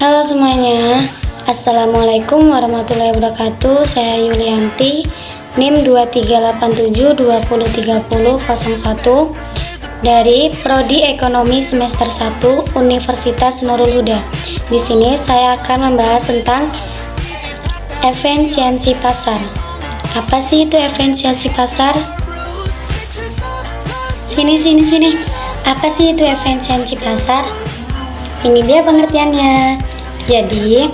Halo semuanya, Assalamualaikum warahmatullahi wabarakatuh. Saya Yulianti, NIM 2387203001 dari Prodi Ekonomi semester 1 Universitas Nurul Huda. Di sini saya akan membahas tentang efisiensi pasar. Apa sih itu efisiensi pasar? Sini. Apa sih itu efisiensi pasar? Ini dia pengertiannya. Jadi,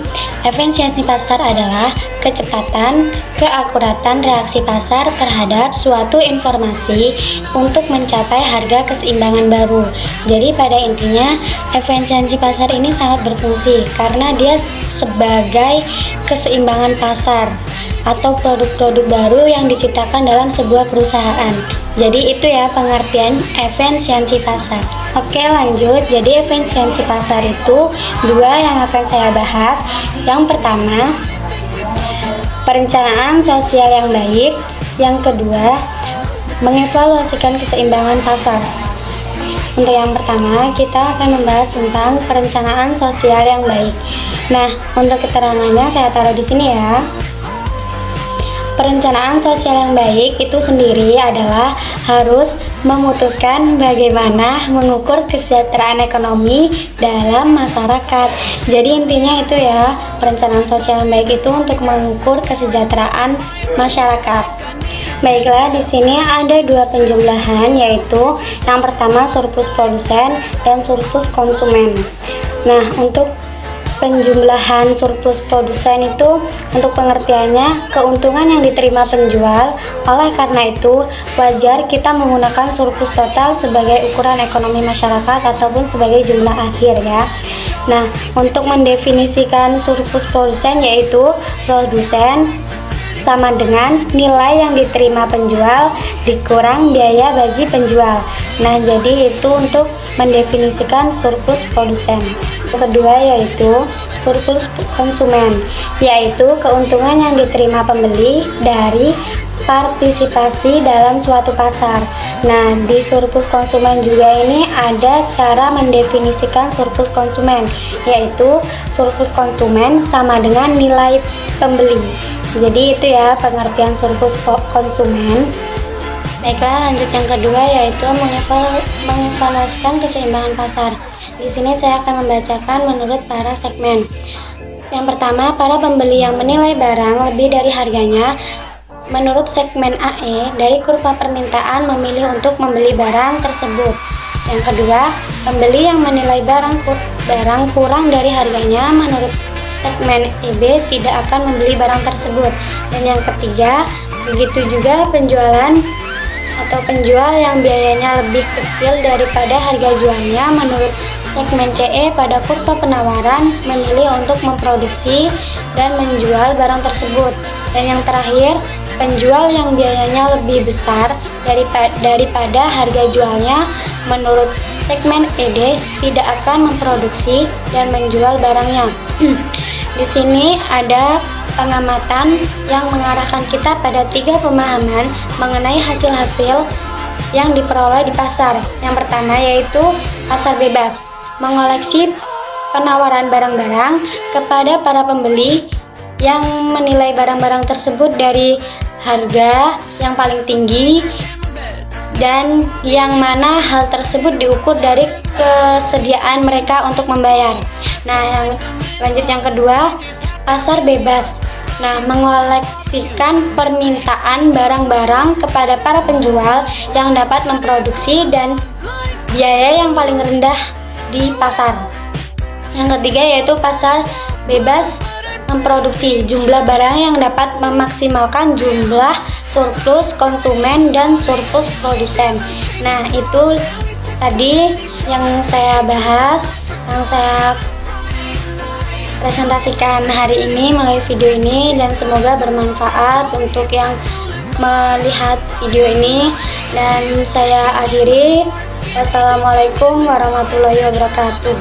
efisiensi pasar adalah kecepatan, keakuratan reaksi pasar terhadap suatu informasi untuk mencapai harga keseimbangan baru. Jadi pada intinya, efisiensi pasar ini sangat berfungsi karena dia sebagai keseimbangan pasar atau produk-produk baru yang diciptakan dalam sebuah perusahaan. Jadi itu ya pengertian efisiensi pasar. Oke, lanjut. Jadi efisiensi pasar itu dua yang akan saya bahas. Yang pertama, perencanaan sosial yang baik. Yang kedua, mengevaluasikan keseimbangan pasar. Untuk yang pertama, kita akan membahas tentang perencanaan sosial yang baik. Nah, untuk keterangannya saya taruh di sini ya. Perencanaan sosial yang baik itu sendiri adalah harus memutuskan bagaimana mengukur kesejahteraan ekonomi dalam masyarakat. Jadi intinya itu ya, perencanaan sosial yang baik itu untuk mengukur kesejahteraan masyarakat. Baiklah, di sini ada dua penjumlahan, yaitu yang pertama surplus produsen dan surplus konsumen. Nah, untuk penjumlahan surplus produsen itu untuk pengertiannya keuntungan yang diterima penjual. Oleh karena itu wajar kita menggunakan surplus total sebagai ukuran ekonomi masyarakat ataupun sebagai jumlah akhir ya. Nah, untuk mendefinisikan surplus produsen yaitu produsen sama dengan nilai yang diterima penjual dikurang biaya bagi penjual. Nah, jadi itu untuk mendefinisikan surplus produsen. Yang kedua yaitu surplus konsumen, yaitu keuntungan yang diterima pembeli dari partisipasi dalam suatu pasar. Nah, di surplus konsumen juga ini ada cara mendefinisikan surplus konsumen, yaitu surplus konsumen sama dengan nilai pembeli. Jadi itu ya pengertian surplus konsumen. Baiklah, lanjut yang kedua yaitu mengevaluasikan keseimbangan pasar. Di sini saya akan membacakan menurut para segmen. Yang pertama, para pembeli yang menilai barang lebih dari harganya. Menurut segmen AE, dari kurva permintaan memilih untuk membeli barang tersebut. Yang kedua, pembeli yang menilai barang kurang dari harganya. Menurut segmen EB tidak akan membeli barang tersebut. Dan yang ketiga, begitu juga penjual yang biayanya lebih kecil daripada harga jualnya. Menurut segmen CE, pada kurva penawaran memilih untuk memproduksi dan menjual barang tersebut. Dan yang terakhir, penjual yang biayanya lebih besar daripada harga jualnya. Menurut segmen ED tidak akan memproduksi dan menjual barangnya. Di sini ada pengamatan yang mengarahkan kita pada tiga pemahaman mengenai hasil-hasil yang diperoleh di pasar. Yang pertama yaitu pasar bebas, mengoleksi penawaran barang-barang kepada para pembeli yang menilai barang-barang tersebut dari harga yang paling tinggi dan yang mana hal tersebut diukur dari kesediaan mereka untuk membayar. Nah, yang kedua, pasar bebas. Nah, mengoleksikan permintaan barang-barang kepada para penjual yang dapat memproduksi dan biaya yang paling rendah di pasar. Yang ketiga yaitu pasar bebas memproduksi, jumlah barang yang dapat memaksimalkan jumlah surplus konsumen dan surplus produsen. Nah, itu tadi yang saya bahas, yang saya presentasikan hari ini melalui video ini, dan semoga bermanfaat untuk yang melihat video ini. Dan saya akhiri. Wassalamualaikum warahmatullahi wabarakatuh.